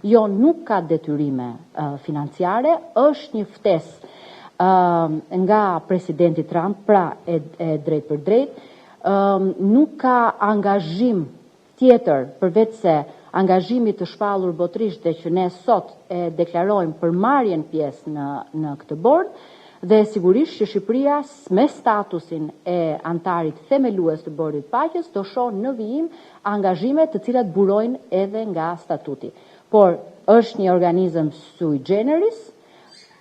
Jo, nuk ka detyrime financiare, është një ftesë nga presidenti Trump, pra e drejt për drejt, nuk ka angazhim tjetër përveç se angazhimit të shpallur botërisht dhe që ne sot e deklarojmë për marrjen pjesë në këtë bord, dhe sigurisht që Shqipëria me statusin e antarit themelues të Bordit Paqes do shohë në vijim angazhime të cilat burojnë edhe nga statuti. Por është një organizëm sui generis,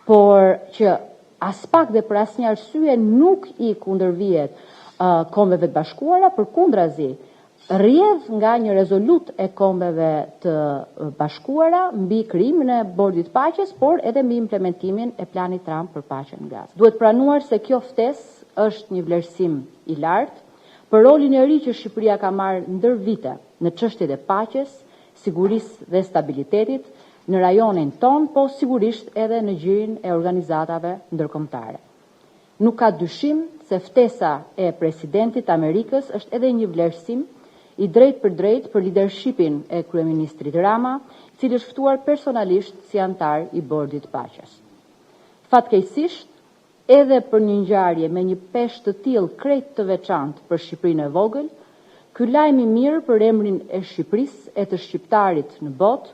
por që as pak dhe për asnjë arsye nuk i kundërvihet Kombeve të Bashkuara, përkundrazi rrjedh nga një rezolut e Kombeve të Bashkuara mbi krijimin e Bordit Paqes, por edhe mbi implementimin e planit Trump për paqen në Gazë. Duhet pranuar se kjo ftesë është një vlerësim i lartë për rolin e ri që Shqipëria ka marrë ndër vite në çështjet e paqes, sigurisë dhe stabilitetit në rajonin ton, po sigurisht edhe në gjirin e organizatave ndërkombëtare. Nuk ka dyshim se ftesa e presidentit Amerikës është edhe një vlerësim i drejt për drejt për leadershipin e kryeministrit Rama, i cili është ftuar personalisht si antar i Bordit Paqes. Fatkeqësisht, edhe për një ngjarje me një peshë të tillë krejt të veçantë për Shqipërinë e vogël, ky lajm i mirë për emrin e Shqipërisë e të shqiptarit në botë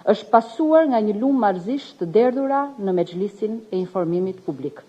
është pasuar nga një lumë marrëzish të derdhura në Mexhlisin e Informimit Publik.